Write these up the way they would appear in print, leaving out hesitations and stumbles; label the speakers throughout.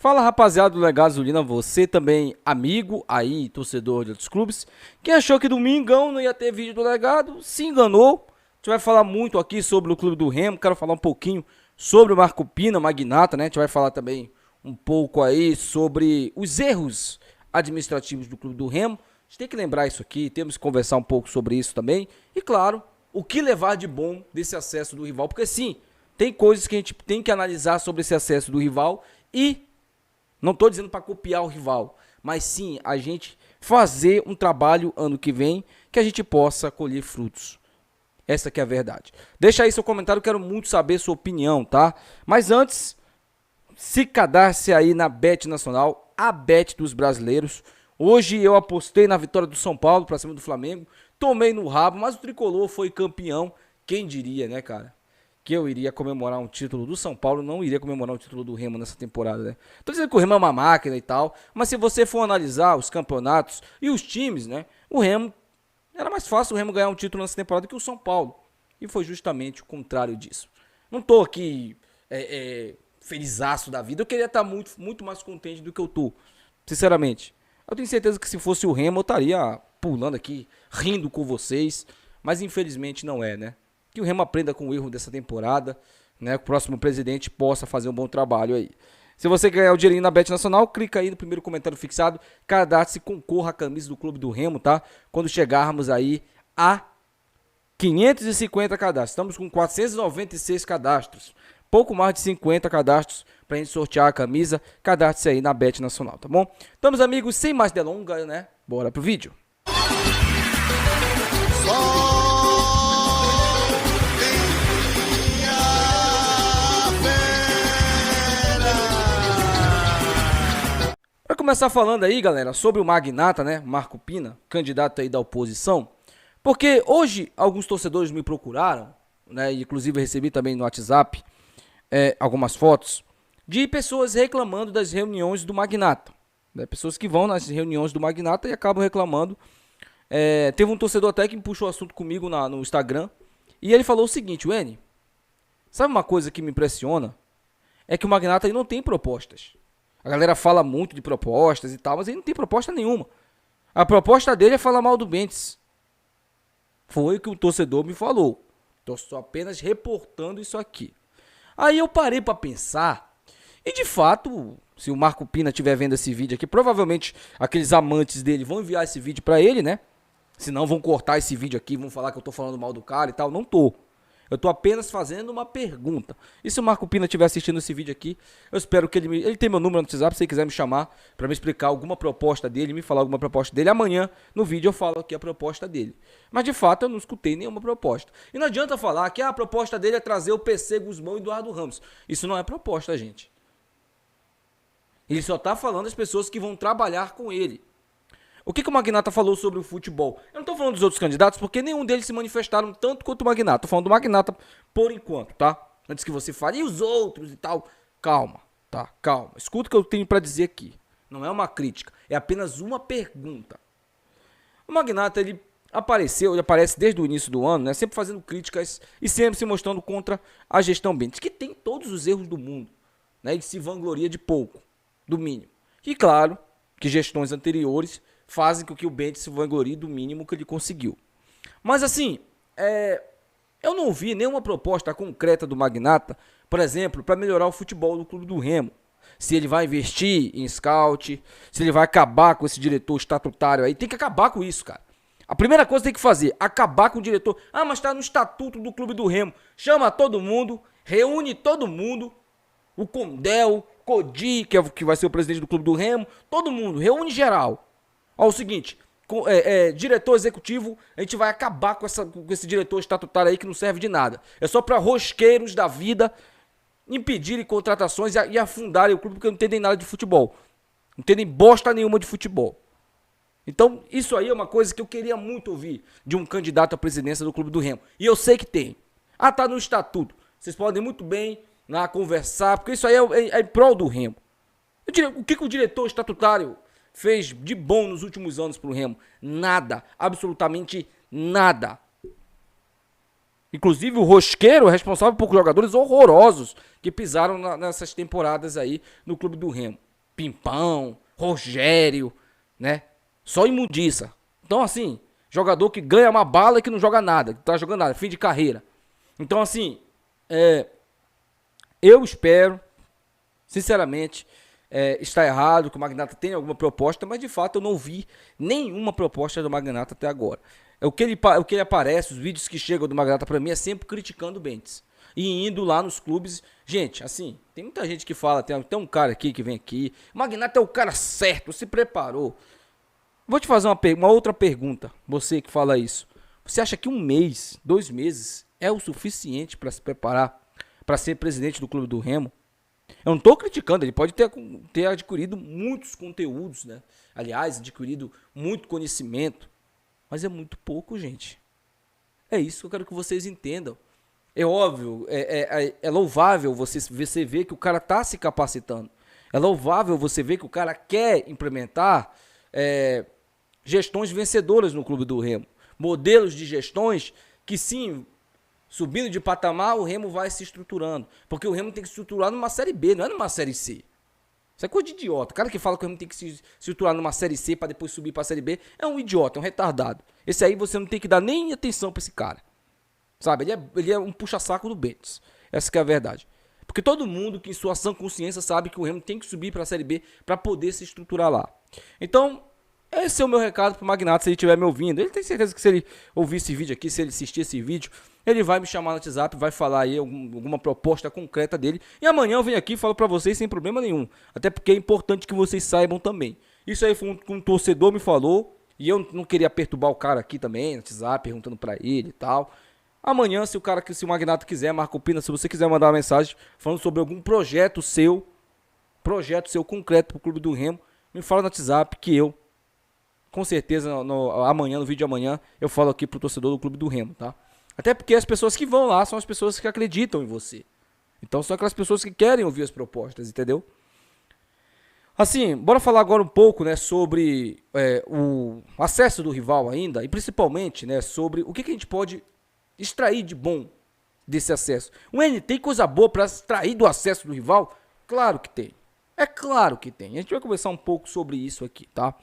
Speaker 1: Fala, rapaziada do Legado Azulina, você também amigo aí, torcedor de outros clubes. Quem achou que domingão não ia ter vídeo do Legado, se enganou. A gente vai falar muito aqui sobre o Clube do Remo, quero falar um pouquinho sobre o Marco Pina, magnata, né? A gente vai falar também um pouco aí sobre os erros administrativos do Clube do Remo. A gente tem que lembrar isso aqui, temos que conversar um pouco sobre isso também. E claro, o que levar de bom desse acesso do rival, porque sim, tem coisas que a gente tem que analisar sobre esse acesso do rival e não estou dizendo para copiar o rival, mas sim a gente fazer um trabalho ano que vem que a gente possa colher frutos. Essa que é a verdade. Deixa aí seu comentário, quero muito saber sua opinião, tá? Mas antes, se cadastre aí na Bet Nacional, a Bet dos brasileiros. Hoje eu apostei na vitória do São Paulo para cima do Flamengo, tomei no rabo, mas o Tricolor foi campeão. Quem diria, né, cara? Que eu iria comemorar um título do São Paulo, não iria comemorar um título do Remo nessa temporada, né? Tô dizendo que o Remo é uma máquina e tal, mas se você for analisar os campeonatos e os times, né? O Remo, era mais fácil o Remo ganhar um título nessa temporada que o São Paulo. E foi justamente o contrário disso. Não tô aqui felizaço da vida, eu queria estar muito mais contente do que eu tô, sinceramente. Eu tenho certeza que se fosse o Remo eu estaria pulando aqui, rindo com vocês, mas infelizmente não é, né? Que o Remo aprenda com o erro dessa temporada, né? Que o próximo presidente possa fazer um bom trabalho aí. Se você ganhar o dinheirinho na Bet Nacional, clica aí no primeiro comentário fixado, cadastre-se, concorra à camisa do Clube do Remo, tá? Quando chegarmos aí a 550 cadastros. Estamos com 496 cadastros. Pouco mais de 50 cadastros pra gente sortear a camisa. Cadastre-se aí na Bet Nacional, tá bom? Então, meus amigos, sem mais delongas, né? Bora pro vídeo. Para começar falando aí, galera, sobre o magnata, né, Marco Pina, candidato aí da oposição, porque hoje alguns torcedores me procuraram, né, e inclusive eu recebi também no WhatsApp algumas fotos de pessoas reclamando das reuniões do magnata, né, pessoas que vão nas reuniões do magnata e acabam reclamando. Teve um torcedor até que me puxou o assunto comigo no Instagram e ele falou o seguinte: Wene, sabe uma coisa que me impressiona? É que o magnata aí não tem propostas. A galera fala muito de propostas e tal, mas ele não tem proposta nenhuma. A proposta dele é falar mal do Bentes. Foi o que o torcedor me falou. Estou só apenas reportando isso aqui. Aí eu parei para pensar, e de fato, se o Marco Pina estiver vendo esse vídeo aqui, provavelmente aqueles amantes dele vão enviar esse vídeo para ele, né? Senão vão cortar esse vídeo aqui, vão falar que eu tô falando mal do cara e tal. Não tô. Eu tô apenas fazendo uma pergunta. E se o Marco Pina estiver assistindo esse vídeo aqui, eu espero que ele tem meu número no WhatsApp, se ele quiser me chamar para me explicar alguma proposta dele, me falar alguma proposta dele. Amanhã, no vídeo, eu falo aqui a proposta dele. Mas, de fato, eu não escutei nenhuma proposta. E não adianta falar que a proposta dele é trazer o PC Guzmão e Eduardo Ramos. Isso não é proposta, gente. Ele só tá falando das pessoas que vão trabalhar com ele. O que o Magnata falou sobre o futebol? Eu não estou falando dos outros candidatos, porque nenhum deles se manifestaram tanto quanto o Magnata. Estou falando do Magnata por enquanto, tá? Antes que você fale, e os outros e tal. Calma, tá? Calma. Escuta o que eu tenho para dizer aqui. Não é uma crítica, é apenas uma pergunta. O Magnata, ele aparece desde o início do ano, né? Sempre fazendo críticas e sempre se mostrando contra a gestão Bentes, que tem todos os erros do mundo, né? E se vangloria de pouco, do mínimo. E claro, que gestões anteriores fazem com que o Bentes se vanglorie do mínimo que ele conseguiu. Mas assim, eu não vi nenhuma proposta concreta do Magnata, por exemplo, para melhorar o futebol do Clube do Remo. Se ele vai investir em scout, se ele vai acabar com esse diretor estatutário aí. Tem que acabar com isso, cara. A primeira coisa que tem que fazer, acabar com o diretor. Ah, mas tá no estatuto do Clube do Remo. Chama todo mundo, reúne todo mundo. O Condel, Codi, que vai ser o presidente do Clube do Remo. Todo mundo, reúne geral. Ó, o seguinte, diretor executivo, a gente vai acabar com esse diretor estatutário aí que não serve de nada. É só para rosqueiros da vida impedirem contratações e afundarem o clube porque não entendem nada de futebol. Não entendem bosta nenhuma de futebol. Então, isso aí é uma coisa que eu queria muito ouvir de um candidato à presidência do Clube do Remo. E eu sei que tem. Ah, tá no estatuto. Vocês podem muito bem lá conversar, porque isso aí é em prol do Remo. O que o diretor estatutário fez de bom nos últimos anos pro Remo? Nada, absolutamente nada. Inclusive o Rosqueiro é responsável por jogadores horrorosos que pisaram nessas temporadas aí no Clube do Remo. Pimpão, Rogério, né? Só imundiça. Então, assim, jogador que ganha uma bala e que não joga nada, que tá jogando nada, fim de carreira. Então, assim, eu espero, sinceramente, está errado que o Magnata tenha alguma proposta, mas de fato eu não vi nenhuma proposta do Magnata até agora. O que ele aparece, os vídeos que chegam do Magnata pra mim é sempre criticando o Benítez. E indo lá nos clubes. Gente, assim, tem muita gente que fala, tem um cara aqui que vem aqui. O Magnata é o cara certo, se preparou. Vou te fazer uma outra pergunta, você que fala isso. Você acha que 1 mês, 2 meses é o suficiente para se preparar para ser presidente do Clube do Remo? Eu não estou criticando, ele pode ter adquirido muitos conteúdos, né? Aliás, adquirido muito conhecimento. Mas é muito pouco, gente. É isso que eu quero que vocês entendam. É óbvio, é louvável você ver que o cara está se capacitando. É louvável você ver que o cara quer implementar gestões vencedoras no Clube do Remo. Modelos de gestões que, sim, subindo de patamar, o Remo vai se estruturando. Porque o Remo tem que se estruturar numa Série B, não é numa Série C. Isso é coisa de idiota. O cara que fala que o Remo tem que se estruturar numa Série C para depois subir para a Série B é um idiota, é um retardado. Esse aí você não tem que dar nem atenção para esse cara. Sabe? Ele é um puxa-saco do Benítez. Essa que é a verdade. Porque todo mundo que em sua sã consciência sabe que o Remo tem que subir para a Série B para poder se estruturar lá. Então, esse é o meu recado pro Magnata, se ele estiver me ouvindo. Ele tem certeza que se ele ouvir esse vídeo aqui, se ele assistir esse vídeo, ele vai me chamar no WhatsApp, vai falar aí alguma proposta concreta dele. E amanhã eu venho aqui e falo pra vocês sem problema nenhum. Até porque é importante que vocês saibam também. Isso aí foi um torcedor me falou, e eu não queria perturbar o cara aqui também, no WhatsApp, perguntando pra ele e tal. Amanhã, se o Magnata quiser, Marco Pina, se você quiser mandar uma mensagem falando sobre algum projeto seu concreto pro Clube do Remo, me fala no WhatsApp que eu, com certeza, amanhã, no vídeo de amanhã, eu falo aqui pro torcedor do Clube do Remo, tá? Até porque as pessoas que vão lá são as pessoas que acreditam em você. Então são aquelas pessoas que querem ouvir as propostas, entendeu? Assim, bora falar agora um pouco, né, sobre o acesso do rival ainda, e principalmente, né, sobre o que a gente pode extrair de bom desse acesso. Tem coisa boa para extrair do acesso do rival? Claro que tem. É claro que tem. A gente vai conversar um pouco sobre isso aqui, tá?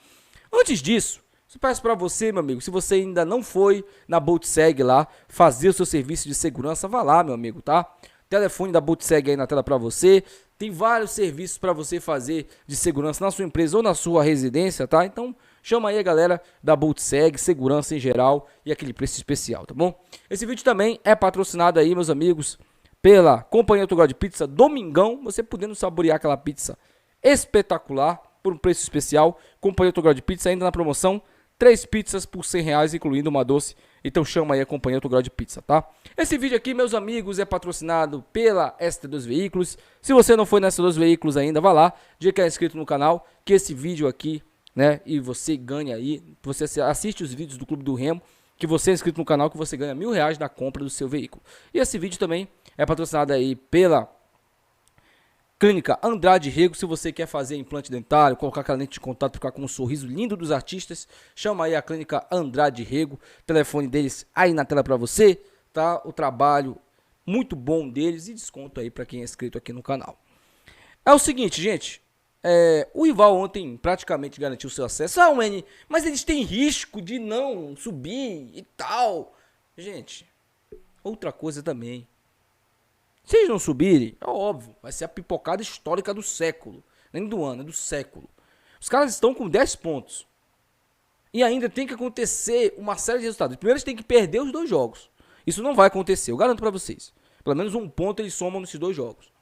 Speaker 1: Antes disso, eu peço para você, meu amigo, se você ainda não foi na Boltseg lá, fazer o seu serviço de segurança, vá lá, meu amigo, tá? Telefone da Boltseg aí na tela para você. Tem vários serviços para você fazer de segurança na sua empresa ou na sua residência, tá? Então, chama aí a galera da Boltseg, segurança em geral e aquele preço especial, tá bom? Esse vídeo também é patrocinado aí, meus amigos, pela Companhia Outro Grau de Pizza. Domingão, você podendo saborear aquela pizza espetacular por um preço especial. Companhia Outro Grau de Pizza ainda na promoção. 3 pizzas por R$100, incluindo uma doce. Então chama aí a Companhia Outro Grau de Pizza, tá? Esse vídeo aqui, meus amigos, é patrocinado pela ST2 Veículos. Se você não foi na ST2 Veículos ainda, vá lá, diga que é inscrito no canal, que esse vídeo aqui, né, e você ganha aí, você assiste os vídeos do Clube do Remo, que você é inscrito no canal, que você ganha R$1.000 na compra do seu veículo. E esse vídeo também é patrocinado aí pela Clínica Andrade Rego. Se você quer fazer implante dentário, colocar aquela lente de contato, ficar com um sorriso lindo dos artistas, chama aí a Clínica Andrade Rego. Telefone deles aí na tela para você, tá? O trabalho muito bom deles e desconto aí para quem é inscrito aqui no canal. É o seguinte, gente, o rival ontem praticamente garantiu seu acesso. Mas eles têm risco de não subir e tal. Gente, outra coisa também. Se eles não subirem, é óbvio, vai ser a pipocada histórica do século. Nem do ano, é do século. Os caras estão com 10 pontos. E ainda tem que acontecer uma série de resultados. Primeiro eles têm que perder os 2 jogos. Isso não vai acontecer, eu garanto pra vocês. Pelo menos 1 ponto eles somam nesses 2 jogos.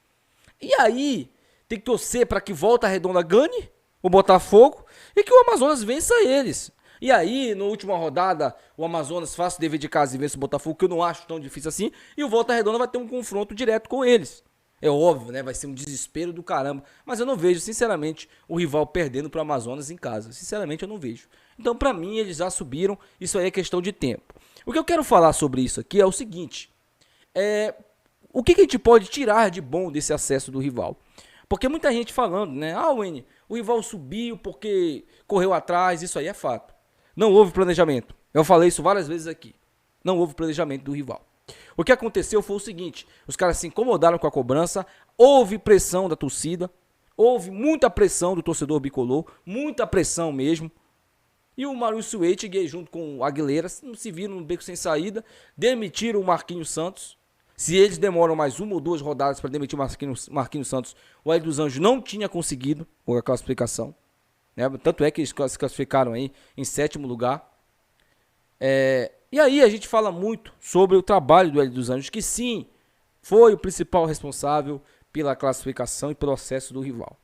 Speaker 1: E aí, tem que torcer para que Volta Redonda ganhe o Botafogo e que o Amazonas vença eles. E aí, na última rodada, o Amazonas faça o dever de casa e vença o Botafogo, que eu não acho tão difícil assim, e o Volta Redonda vai ter um confronto direto com eles. É óbvio, né? Vai ser um desespero do caramba, mas eu não vejo, sinceramente, o rival perdendo para o Amazonas em casa. Sinceramente, eu não vejo. Então, para mim, eles já subiram, isso aí é questão de tempo. O que eu quero falar sobre isso aqui é o seguinte, o que a gente pode tirar de bom desse acesso do rival? Porque muita gente falando, né? O rival subiu porque correu atrás, isso aí é fato. Não houve planejamento. Eu falei isso várias vezes aqui. Não houve planejamento do rival. O que aconteceu foi o seguinte. Os caras se incomodaram com a cobrança. Houve pressão da torcida. Houve muita pressão do torcedor bicolor, muita pressão mesmo. E o Maurício Eitger, junto com o Aguilera, não se viram no beco sem saída, demitiram o Marquinhos Santos. Se eles demoram mais uma ou duas rodadas para demitir o Marquinhos Santos, o Hélio dos Anjos não tinha conseguido a classificação. Né? Tanto é que eles se classificaram aí em 7º lugar. E aí a gente fala muito sobre o trabalho do Hélio dos Anjos, que sim, foi o principal responsável pela classificação e pelo acesso do rival.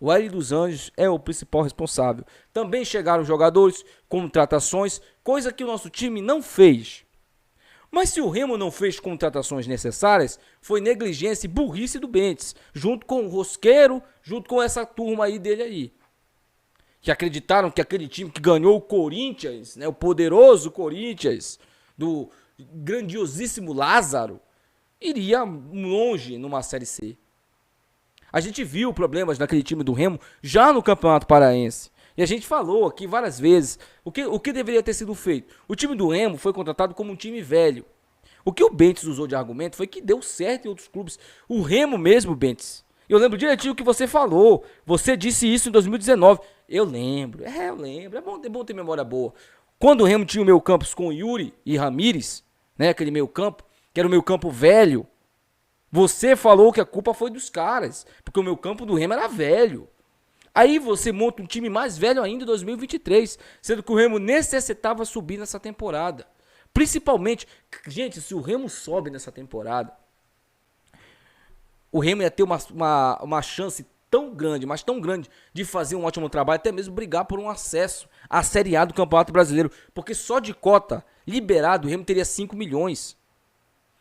Speaker 1: O Hélio dos Anjos é o principal responsável. Também chegaram jogadores, contratações, coisa que o nosso time não fez. Mas se o Remo não fez contratações necessárias, foi negligência e burrice do Bentes, junto com o Rosqueiro, junto com essa turma aí dele aí. Que acreditaram que aquele time que ganhou o Corinthians, né, o poderoso Corinthians, do grandiosíssimo Lázaro, iria longe numa Série C. A gente viu problemas naquele time do Remo já no Campeonato Paraense. E a gente falou aqui várias vezes o que deveria ter sido feito. O time do Remo foi contratado como um time velho. O que o Bentes usou de argumento foi que deu certo em outros clubes. O Remo mesmo, Bentes. Eu lembro direitinho o que você falou. Você disse isso em 2019. Eu lembro. Eu lembro. É bom ter memória boa. Quando o Remo tinha o meio campo com Yuri e Ramires, né, aquele meio campo, que era o meio campo velho, você falou que a culpa foi dos caras, porque o meio campo do Remo era velho. Aí você monta um time mais velho ainda em 2023, sendo que o Remo necessitava subir nessa temporada. Principalmente, gente, se o Remo sobe nessa temporada, o Remo ia ter uma chance tão grande, mas tão grande, de fazer um ótimo trabalho, até mesmo brigar por um acesso à Série A do Campeonato Brasileiro. Porque só de cota liberado, o Remo teria 5 milhões.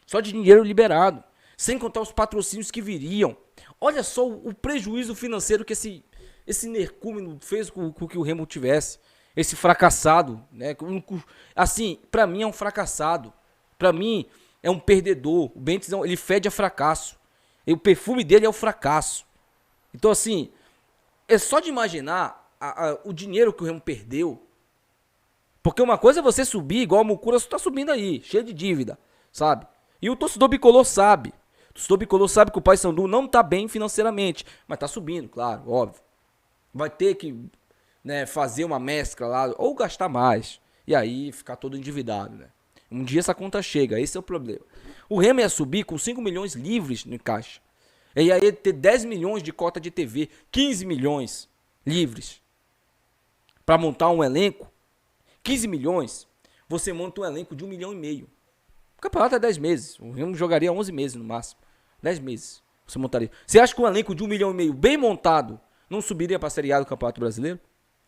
Speaker 1: Só de dinheiro liberado. Sem contar os patrocínios que viriam. Olha só o prejuízo financeiro que esse energúmeno fez com que o Remo tivesse. Esse fracassado, né? Assim, pra mim é um fracassado. Pra mim é um perdedor. O Bentes, ele fede a fracasso. E o perfume dele é o fracasso. Então, assim, é só de imaginar o dinheiro que o Remo perdeu. Porque uma coisa é você subir, igual a Mucura está subindo aí, cheio de dívida, sabe? E o torcedor bicolor sabe. O torcedor bicolor sabe que o Paysandu não tá bem financeiramente, mas tá subindo, claro, óbvio. Vai ter que, né, fazer uma mescla lá, ou gastar mais, e aí ficar todo endividado, né? Um dia essa conta chega, esse é o problema. O Remo ia subir com 5 milhões livres no caixa. E aí ia ter 10 milhões de cota de TV, 15 milhões livres. Para montar um elenco, 15 milhões, você monta um elenco de 1,5 milhão. O campeonato é 10 meses. O Remo jogaria 11 meses no máximo. 10 meses você montaria. Você acha que um elenco de 1,5 milhão bem montado não subiria para a Série A do Campeonato Brasileiro?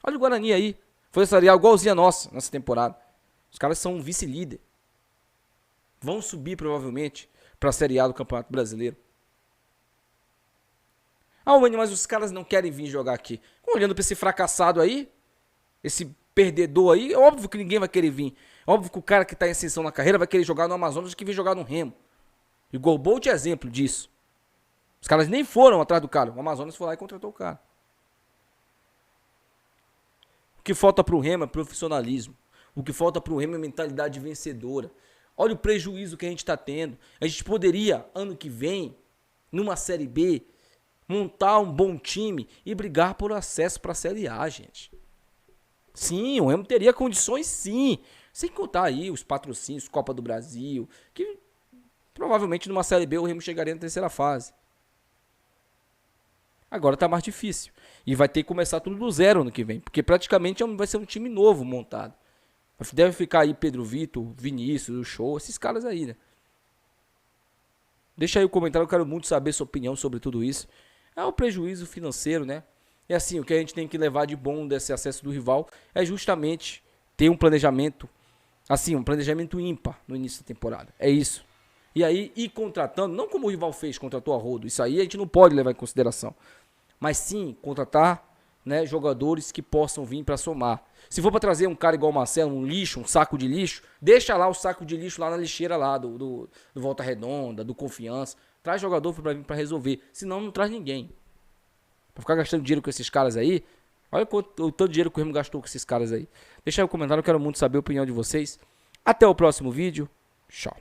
Speaker 1: Olha o Guarani aí. Foi a Série A igualzinha a nossa nessa temporada. Os caras são vice-líder. Vão subir provavelmente para a Série A do Campeonato Brasileiro. Mas os caras não querem vir jogar aqui. Olhando para esse fracassado aí, esse perdedor aí, é óbvio que ninguém vai querer vir. É óbvio que o cara que está em ascensão na carreira vai querer jogar no Amazonas do que vir jogar no Remo. E o Golbolt é exemplo disso. Os caras nem foram atrás do cara. O Amazonas foi lá e contratou o cara. O que falta pro Remo é profissionalismo. O que falta pro Remo é mentalidade vencedora. Olha o prejuízo que a gente está tendo. A gente poderia, ano que vem, numa Série B, montar um bom time e brigar por acesso para a Série A, gente. Sim, o Remo teria condições, sim. Sem contar aí os patrocínios, Copa do Brasil, que provavelmente numa Série B o Remo chegaria na terceira fase. Agora tá mais difícil. E vai ter que começar tudo do zero ano que vem, porque praticamente vai ser um time novo montado. Deve ficar aí Pedro Vitor, Vinícius, o Show, esses caras aí, né? Deixa aí o comentário, eu quero muito saber sua opinião sobre tudo isso. É o prejuízo financeiro, né? É assim, o que a gente tem que levar de bom desse acesso do rival é justamente ter um planejamento, assim, um planejamento ímpar no início da temporada. É isso. E aí ir contratando, não como o rival fez, contratou a rodo. Isso aí a gente não pode levar em consideração. Mas sim contratar, né, jogadores que possam vir para somar. Se for para trazer um cara igual o Marcelo, um lixo, um saco de lixo, deixa lá o saco de lixo lá na lixeira lá do Volta Redonda, do Confiança. Traz jogador para vir para resolver. Senão não traz ninguém. Pra ficar gastando dinheiro com esses caras aí. Olha o tanto de dinheiro que o Remo gastou com esses caras aí. Deixa aí o comentário, eu quero muito saber a opinião de vocês. Até o próximo vídeo. Tchau.